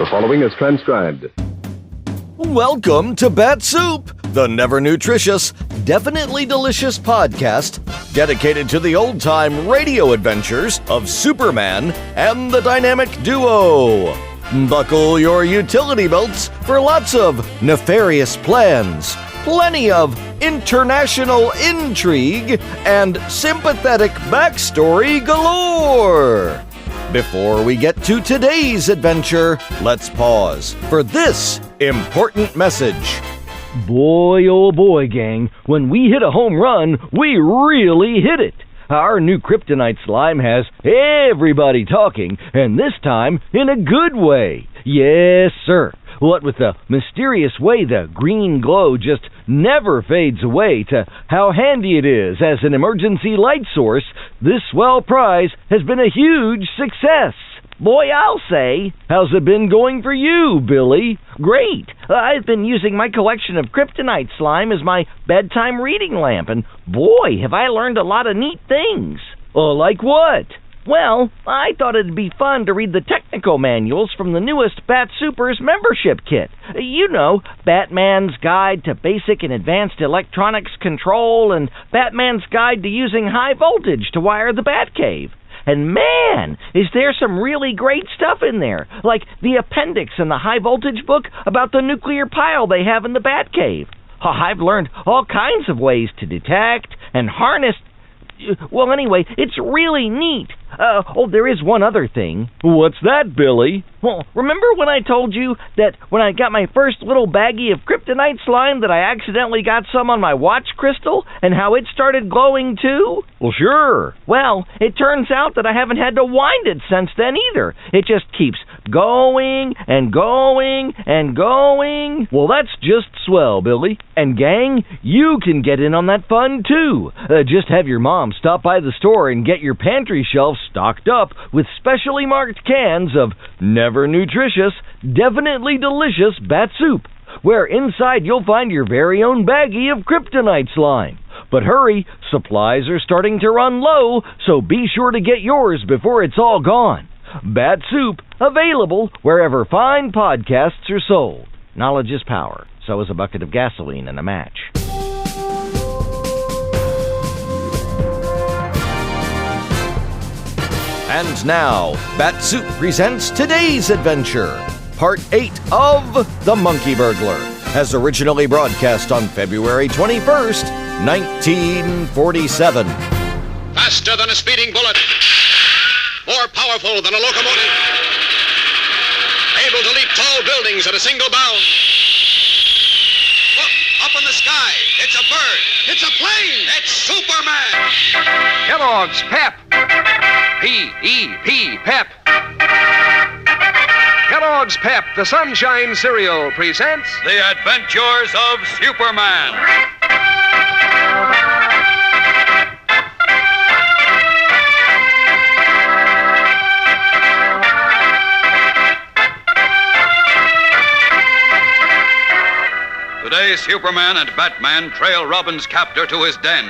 The following is transcribed. Welcome to Bat-Supe, the never nutritious, definitely delicious podcast dedicated to the old-time radio adventures of Superman and the dynamic duo. Buckle your utility belts for lots of nefarious plans, plenty of international intrigue, and sympathetic backstory galore. Before we get to today's adventure, let's pause for this important message. Boy, oh boy, gang, when we hit a home run, we really hit it. Our new Kryptonite Slime has everybody talking, and this time in a good way. Yes, sir. What with the mysterious way the green glow just never fades away to how handy it is as an emergency light source, this swell prize has been a huge success. Boy, I'll say. How's it been going for you, Billy? Great. I've been using my collection of Kryptonite Slime as my bedtime reading lamp, and boy, have I learned a lot of neat things. Like what? Well, I thought it'd be fun to read the technical manuals from the newest Bat-Supers membership kit. You know, Batman's Guide to Basic and Advanced Electronics Control and Batman's Guide to Using High Voltage to Wire the Batcave. And man, is there some really great stuff in there, like the appendix in the high voltage book about the nuclear pile they have in the Batcave. I've learned all kinds of ways to detect and harness. Well, anyway, it's really neat. There is one other thing. What's that, Billy? Well, remember when I told you that when I got my first little baggie of Kryptonite Slime that I accidentally got some on my watch crystal and how it started glowing too? Well, sure. Well, it turns out that I haven't had to wind it since then either. It just keeps going and going and going. Well, that's just swell, Billy. And gang, you can get in on that fun too. Just have your mom stop by the store and get your pantry shelf stocked up with specially marked cans of never nutritious, definitely delicious Bat-Supe, where inside you'll find your very own baggie of Kryptonite Slime. But hurry, supplies are starting to run low, so be sure to get yours before it's all gone. Bat-Supe, available wherever fine podcasts are sold. Knowledge is power. So is a bucket of gasoline and a match. And now, Bat-Supe presents today's adventure, Part 8 of The Monkey Burglar, as originally broadcast on February 21st, 1947. Faster than a speeding bullet, more powerful than a locomotive, able to leap tall buildings at a single bound. Look, up in the sky, it's a bird, it's a plane, it's Superman! Kellogg's Pep! P-E-P, Pep. Kellogg's Pep, the Sunshine Cereal, presents The Adventures of Superman. Today, Superman and Batman trail Robin's captor to his den,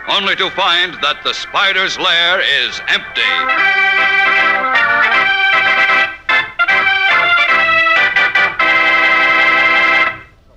only to find that the spider's lair is empty.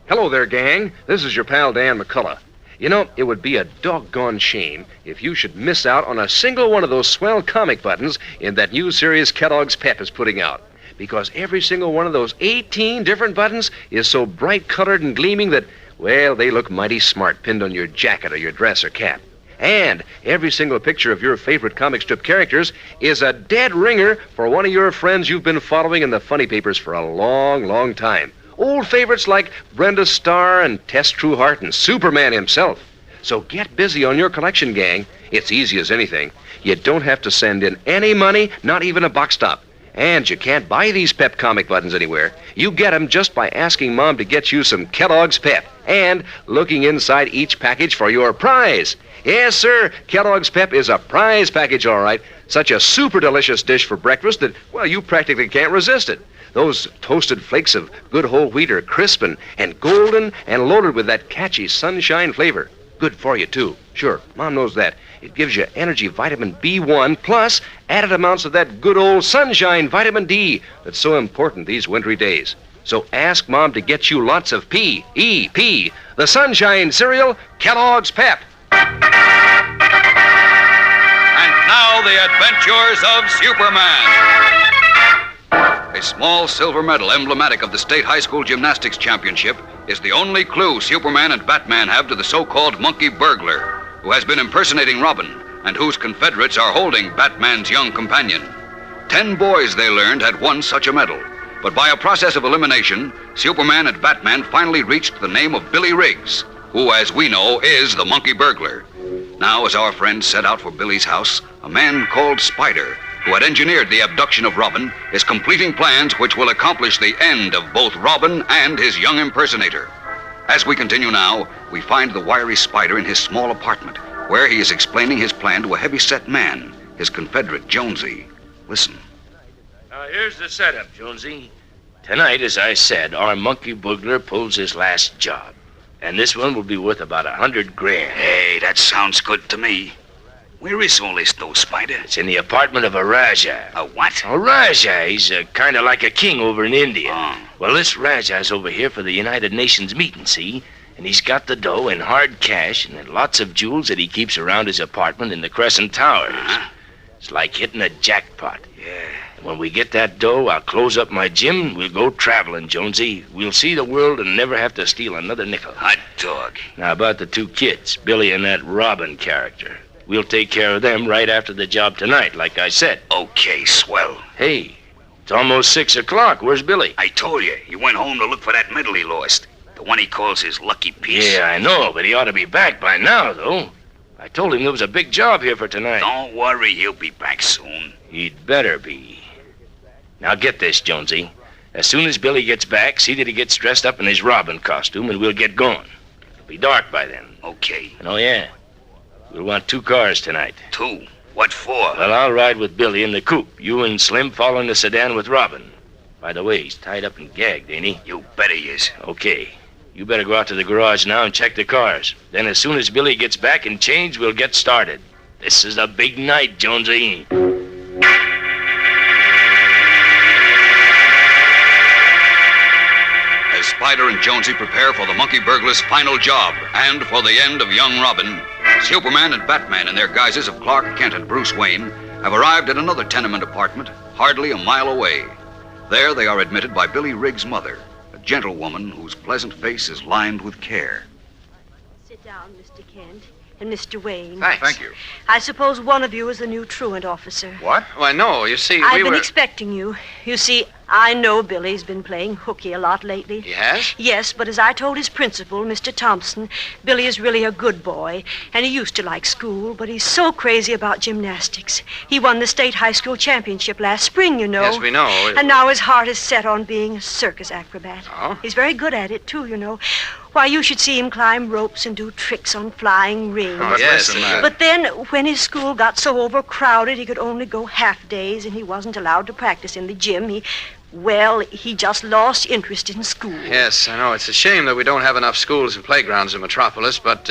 Hello there, gang. This is your pal Dan McCullough. You know, it would be a doggone shame if you should miss out on a single one of those swell comic buttons in that new series Kellogg's Pep is putting out. Because every single one of those 18 different buttons is so bright-colored and gleaming that, well, they look mighty smart pinned on your jacket or your dress or cap. And every single picture of your favorite comic strip characters is a dead ringer for one of your friends you've been following in the funny papers for a long, long time. Old favorites like Brenda Starr and Tess Trueheart and Superman himself. So get busy on your collection, gang. It's easy as anything. You don't have to send in any money, not even a box top. And you can't buy these Pep comic buttons anywhere. You get them just by asking Mom to get you some Kellogg's Pep and looking inside each package for your prize. Yes, sir, Kellogg's Pep is a prize package, all right. Such a super delicious dish for breakfast that, well, you practically can't resist it. Those toasted flakes of good whole wheat are crisp and golden and loaded with that catchy sunshine flavor. Good for you, too. Sure, Mom knows that. It gives you energy vitamin B1 plus added amounts of that good old sunshine vitamin D that's so important these wintry days. So ask Mom to get you lots of P-E-P, the sunshine cereal, Kellogg's Pep. And now the adventures of Superman. A small silver medal emblematic of the State High School Gymnastics Championship is the only clue Superman and Batman have to the so-called Monkey Burglar, who has been impersonating Robin and whose Confederates are holding Batman's young companion. 10 boys, they learned, had won such a medal. But by a process of elimination, Superman and Batman finally reached the name of Billy Riggs, who, as we know, is the Monkey Burglar. Now, as our friends set out for Billy's house, a man called Spider, who had engineered the abduction of Robin, is completing plans which will accomplish the end of both Robin and his young impersonator. As we continue now, we find the wiry Spider in his small apartment, where he is explaining his plan to a heavy-set man, his Confederate Jonesy. Listen. Now, here's the setup, Jonesy. Tonight, as I said, our Monkey Burglar pulls his last job. And this one will be worth about $100,000. Hey, that sounds good to me. Where is all this, though, Spider? It's in the apartment of a Raja. A what? A Raja. He's kind of like a king over in India. Oh. Well, this Raja's over here for the United Nations meeting, see? And he's got the dough in hard cash and lots of jewels that he keeps around his apartment in the Crescent Towers. Uh-huh. It's like hitting a jackpot. Yeah. And when we get that dough, I'll close up my gym and we'll go traveling, Jonesy. We'll see the world and never have to steal another nickel. Hot dog. Now, about the 2 kids, Billy and that Robin character. We'll take care of them right after the job tonight, like I said. Okay, swell. Hey, it's almost 6 o'clock. Where's Billy? I told you, he went home to look for that medal he lost. The one he calls his lucky piece. Yeah, I know, but he ought to be back by now, though. I told him there was a big job here for tonight. Don't worry, he'll be back soon. He'd better be. Now get this, Jonesy. As soon as Billy gets back, see that he gets dressed up in his Robin costume and we'll get going. It'll be dark by then. Okay. And oh, yeah. We'll want 2 cars tonight. 2? What for? Well, I'll ride with Billy in the coupe. You and Slim follow in the sedan with Robin. By the way, he's tied up and gagged, ain't he? You bet he is. Okay. You better go out to the garage now and check the cars. Then as soon as Billy gets back and change, we'll get started. This is a big night, Jonesy. As Spider and Jonesy prepare for the Monkey Burglar's final job and for the end of young Robin, Superman and Batman in their guises of Clark Kent and Bruce Wayne have arrived at another tenement apartment hardly a mile away. There they are admitted by Billy Riggs' mother, a gentlewoman whose pleasant face is lined with care. Sit down, Mr. Kent. And Mr. Wayne. Thank you. I suppose one of you is the new truant officer. What? Why, no, you see, I've been expecting you. You see, I know Billy's been playing hooky a lot lately. He has? Yes, but as I told his principal, Mr. Thompson, Billy is really a good boy, and he used to like school, but he's so crazy about gymnastics. He won the state high school championship last spring, you know. Yes, we know. And now his heart is set on being a circus acrobat. Oh? He's very good at it, too, you know. Why, you should see him climb ropes and do tricks on flying rings. Oh, yes. But then, when his school got so overcrowded, he could only go half days, and he wasn't allowed to practice in the gym. He just lost interest in school. Yes, I know. It's a shame that we don't have enough schools and playgrounds in Metropolis, but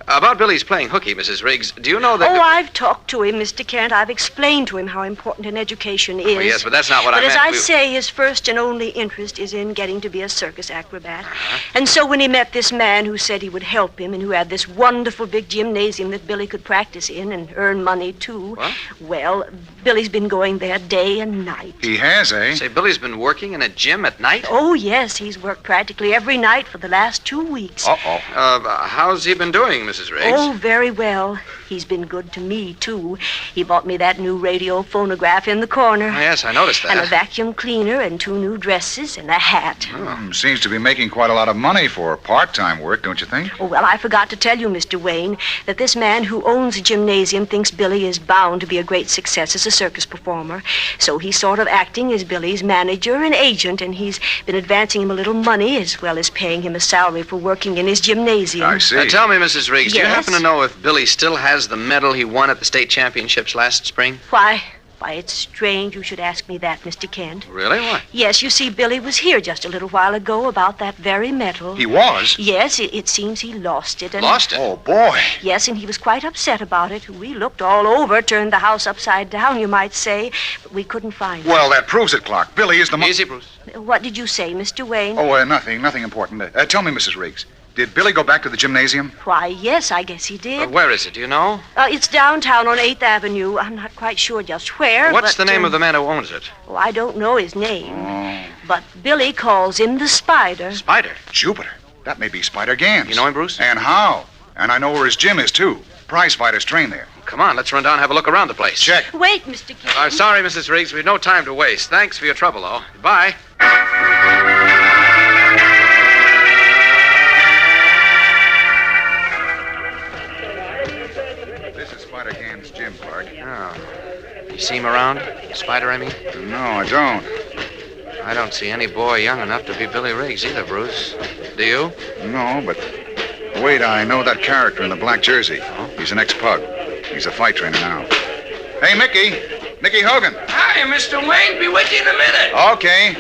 about Billy's playing hooky, Mrs. Riggs, do you know that... Oh, I've talked to him, Mr. Kent. I've explained to him how important an education is. Oh, yes, but that's not what I meant. But as I say, his first and only interest is in getting to be a circus acrobat. Uh-huh. And so when he met this man who said he would help him and who had this wonderful big gymnasium that Billy could practice in and earn money, too, What? Well, Billy's been going there day and night. He has, eh? Say, Billy's been working in a gym at night? Oh, yes, he's worked practically every night for the last 2 weeks. How's he been doing, Mrs. Riggs? Oh, very well. He's been good to me, too. He bought me that new radio phonograph in the corner. Oh, yes, I noticed that. And a vacuum cleaner and 2 new dresses and a hat. Seems to be making quite a lot of money for part-time work, don't you think? Oh, well, I forgot to tell you, Mr. Wayne, that this man who owns the gymnasium thinks Billy is bound to be a great success as a circus performer. So he's sort of acting as Billy's manager and agent, and he's been advancing him a little money as well as paying him a salary for working in his gymnasium. I see. Tell me, Mrs. Riggs, do you Yes? happen to know if Billy still has the medal he won at the state championships last spring? Why, Why, it's strange you should ask me that, Mr. Kent. Really? Why? Yes, you see, Billy was here just a little while ago about that very metal. He was? Yes, it seems he lost it. And Lost it? Oh, boy. Yes, and he was quite upset about it. We looked all over, turned the house upside down, you might say, but we couldn't find it. Well, that proves it, Clark. Billy is the Easy, Bruce. What did you say, Mr. Wayne? Oh, nothing important. Tell me, Mrs. Riggs, did Billy go back to the gymnasium? Why, yes, I guess he did. Where is it? Do you know? It's downtown on 8th Avenue. I'm not quite sure just where. What's but, the name of the man who owns it? Oh, I don't know his name. Oh, But Billy calls him the Spider. Spider. Jupiter. That may be Spider Gans. You know him, Bruce? And how? And I know where his gym is, too. Prize fighters train there. Come on, let's run down and have a look around the place. Check. Wait, Mr. Kent. I'm sorry, Mrs. Riggs. We've no time to waste. Thanks for your trouble, though. Goodbye. This is Spider Gans' gym, Clark. Oh. You see him around? Spider, I mean? No, I don't. I don't see any boy young enough to be Billy Riggs either, Bruce. Do you? No, but... Wait, I know that character in the black jersey. He's an ex-pug. He's a fight trainer now. Hey, Mickey. Mickey Hogan. Hi, Mr. Wayne. Be with you in a minute. Okay.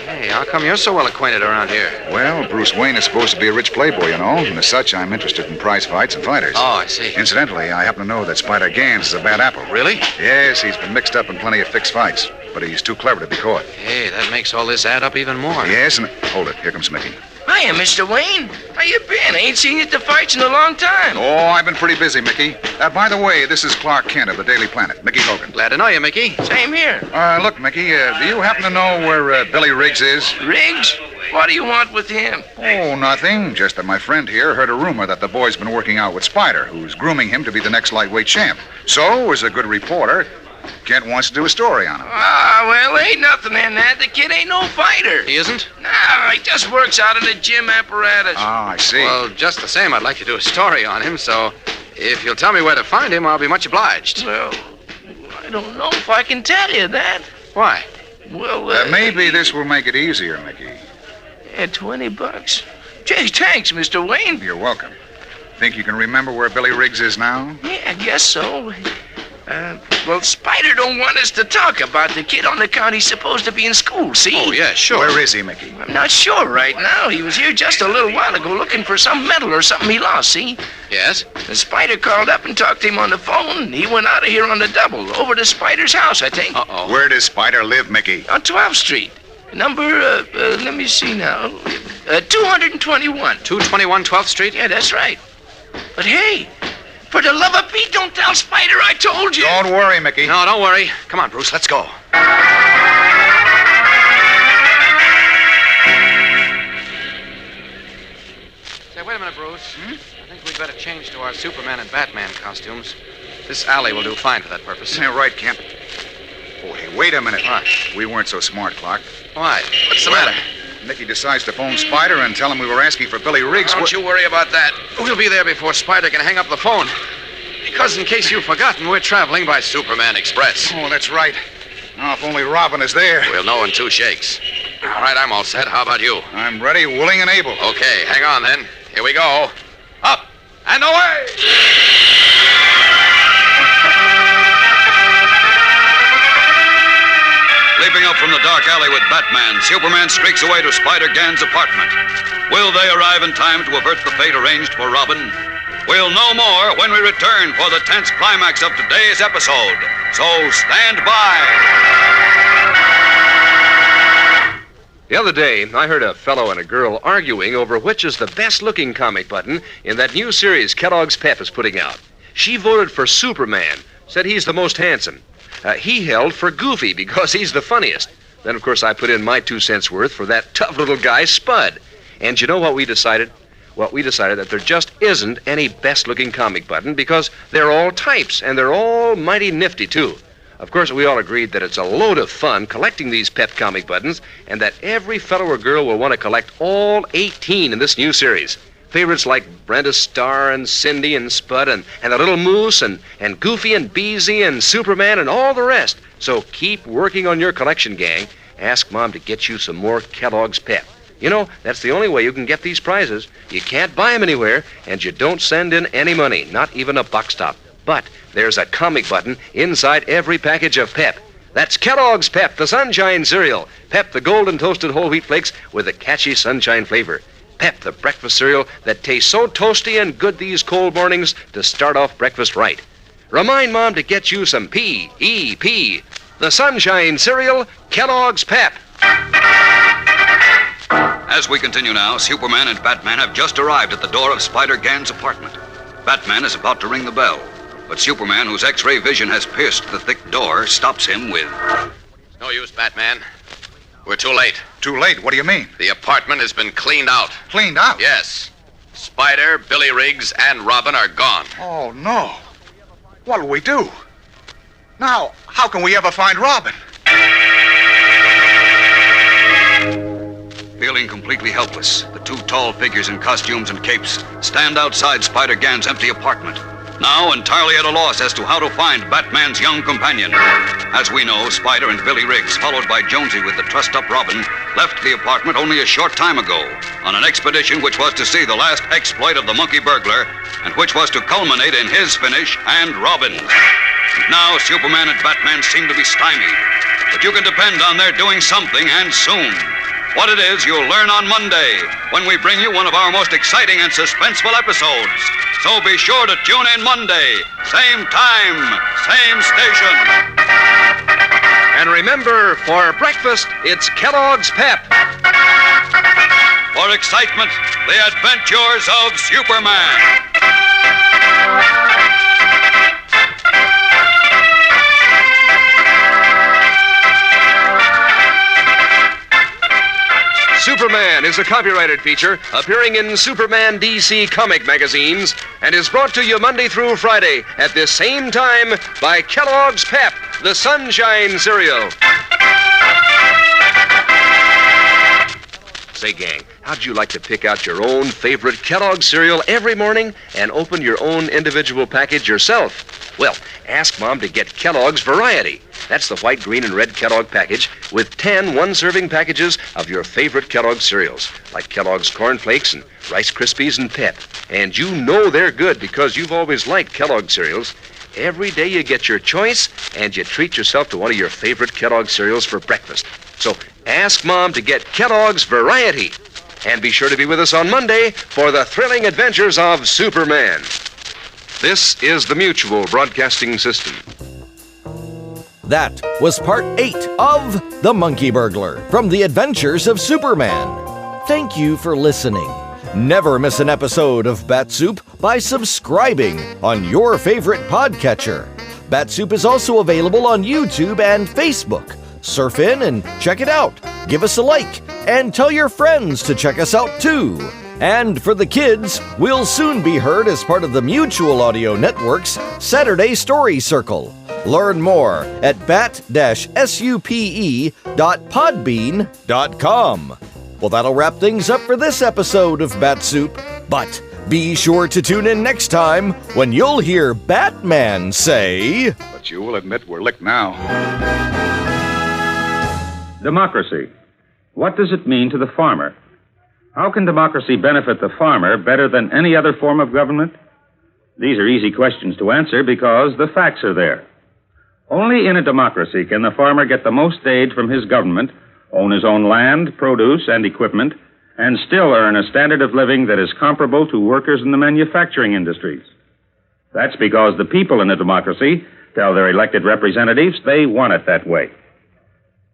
Hey, how come you're so well acquainted around here? Well, Bruce Wayne is supposed to be a rich playboy, you know, and as such, I'm interested in prize fights and fighters. Oh, I see. Incidentally, I happen to know that Spider Gans is a bad apple. Really? Yes, he's been mixed up in plenty of fixed fights, but he's too clever to be caught. Hey, that makes all this add up even more. Yes, and... Hold it. Here comes Mickey. Hiya, Mr. Wayne. How you been? I ain't seen you at the fights in a long time. Oh, I've been pretty busy, Mickey. By the way, this is Clark Kent of the Daily Planet, Mickey Hogan. Glad to know you, Mickey. Same here. Look, Mickey, do you happen to know where Billy Riggs is? Riggs? What do you want with him? Oh, nothing. Just that my friend here heard a rumor that the boy's been working out with Spider, who's grooming him to be the next lightweight champ. So, as a good reporter, Kent wants to do a story on him. Ah, well, ain't nothing in that. The kid ain't no fighter. He isn't? No, he just works out in the gym apparatus. Ah, I see. Well, just the same, I'd like to do a story on him, so if you'll tell me where to find him, I'll be much obliged. Well, I don't know if I can tell you that. Why? Well, maybe this will make it easier, Mickey. Yeah, $20. Gee, thanks, Mr. Wayne. You're welcome. Think you can remember where Billy Riggs is now? Yeah, I guess so. Well, Spider don't want us to talk about the kid on account he's supposed to be in school, see? Oh, yeah, sure. Where is he, Mickey? I'm not sure right now. He was here just a little while ago looking for some medal or something he lost, see? Yes? The Spider called up and talked to him on the phone. He went out of here on the double, over to Spider's house, I think. Uh-oh. Where does Spider live, Mickey? On 12th Street. Number, let me see now. 221. 221 12th Street? Yeah, that's right. But hey, for the love of Pete, don't tell Spider I told you. Don't worry, Mickey. No, don't worry. Come on, Bruce, let's go. Say, wait a minute, Bruce. I think we'd better change to our Superman and Batman costumes. This alley will do fine for that purpose. Yeah, right, Kent. Oh, hey, wait a minute. What? We weren't so smart, Clark. Why? What's the matter? Nicky decides to phone Spider and tell him we were asking for Billy Riggs. Don't you worry about that. We'll be there before Spider can hang up the phone. Because, in case you've forgotten, we're traveling by Superman Express. Oh, that's right. Now, if only Robin is there. We'll know in 2 shakes. All right, I'm all set. How about you? I'm ready, willing, and able. Okay, hang on then. Here we go. Up and away! Leaping up from the dark alley with Batman, Superman streaks away to Spider Gan's apartment. Will they arrive in time to avert the fate arranged for Robin? We'll know more when we return for the tense climax of today's episode. So stand by. The other day, I heard a fellow and a girl arguing over which is the best-looking comic button in that new series Kellogg's Pep is putting out. She voted for Superman, said he's the most handsome. He held for Goofy because he's the funniest. Then, of course, I put in my 2 cents worth for that tough little guy, Spud. And you know what we decided? Well, we decided that there just isn't any best-looking comic button because they're all types, and they're all mighty nifty, too. Of course, we all agreed that it's a load of fun collecting these pet comic buttons and that every fellow or girl will want to collect all 18 in this new series. Favorites like Brenda Starr and Cindy and Spud and the Little Moose and Goofy and Beezy and Superman and all the rest. So keep working on your collection, gang. Ask Mom to get you some more Kellogg's Pep. You know, that's the only way you can get these prizes. You can't buy them anywhere, and you don't send in any money, not even a box top. But there's a comic button inside every package of Pep. That's Kellogg's Pep, the Sunshine cereal. Pep, the golden toasted whole wheat flakes with a catchy sunshine flavor. Pep, the breakfast cereal that tastes so toasty and good these cold mornings to start off breakfast right. Remind Mom to get you some P-E-P. The Sunshine cereal, Kellogg's Pep. As we continue now, Superman and Batman have just arrived at the door of Spider Gang's apartment. Batman is about to ring the bell, but Superman, whose X-ray vision has pierced the thick door, stops him with... No use, Batman. We're too late. Too late? What do you mean? The apartment has been cleaned out. Cleaned out? Yes. Spider, Billy Riggs, and Robin are gone. Oh, no. What'll we do? Now, how can we ever find Robin? Feeling completely helpless, the two tall figures in costumes and capes stand outside Spider Gang's empty apartment, now entirely at a loss as to how to find Batman's young companion. As we know, Spider and Billy Riggs, followed by Jonesy with the trussed-up Robin, left the apartment only a short time ago on an expedition which was to see the last exploit of the Monkey Burglar and which was to culminate in his finish and Robin's. Now, Superman and Batman seem to be stymied, but you can depend on their doing something, and soon. What it is, you'll learn on Monday when we bring you one of our most exciting and suspenseful episodes. So be sure to tune in Monday, same time, same station. And remember, for breakfast, it's Kellogg's Pep. For excitement, the adventures of Superman. Superman is a copyrighted feature appearing in Superman DC comic magazines and is brought to you Monday through Friday at this same time by Kellogg's Pep, the Sunshine cereal. Say, gang, how'd you like to pick out your own favorite Kellogg's cereal every morning and open your own individual package yourself? Well, ask Mom to get Kellogg's Variety. That's the white, green, and red Kellogg package with 10 one-serving packages of your favorite Kellogg's cereals, like Kellogg's Corn Flakes and Rice Krispies and Pep. And you know they're good because you've always liked Kellogg's cereals. Every day you get your choice, and you treat yourself to one of your favorite Kellogg's cereals for breakfast. So ask Mom to get Kellogg's Variety. And be sure to be with us on Monday for the thrilling adventures of Superman. This is the Mutual Broadcasting System. That was part 8 of The Monkey Burglar from The Adventures of Superman. Thank you for listening. Never miss an episode of Bat-Supe by subscribing on your favorite podcatcher. Bat-Supe is also available on YouTube and Facebook. Surf in and check it out. Give us a like and tell your friends to check us out too. And for the kids, we'll soon be heard as part of the Mutual Audio Network's Saturday Story Circle. Learn more at bat-supe.podbean.com. Well, that'll wrap things up for this episode of Bat-Supe. But be sure to tune in next time when you'll hear Batman say... But you will admit we're licked now. Democracy. What does it mean to the farmer? How can democracy benefit the farmer better than any other form of government? These are easy questions to answer because the facts are there. Only in a democracy can the farmer get the most aid from his government, own his own land, produce, and equipment, and still earn a standard of living that is comparable to workers in the manufacturing industries. That's because the people in a democracy tell their elected representatives they want it that way.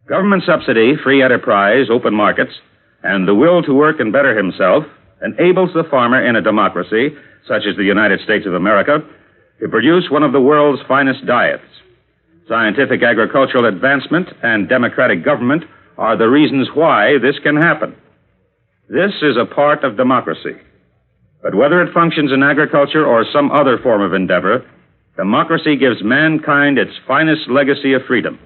Government subsidy, free enterprise, open markets, and the will to work and better himself enables the farmer in a democracy, such as the United States of America, to produce one of the world's finest diets. Scientific agricultural advancement and democratic government are the reasons why this can happen. This is a part of democracy. But whether it functions in agriculture or some other form of endeavor, democracy gives mankind its finest legacy of freedom.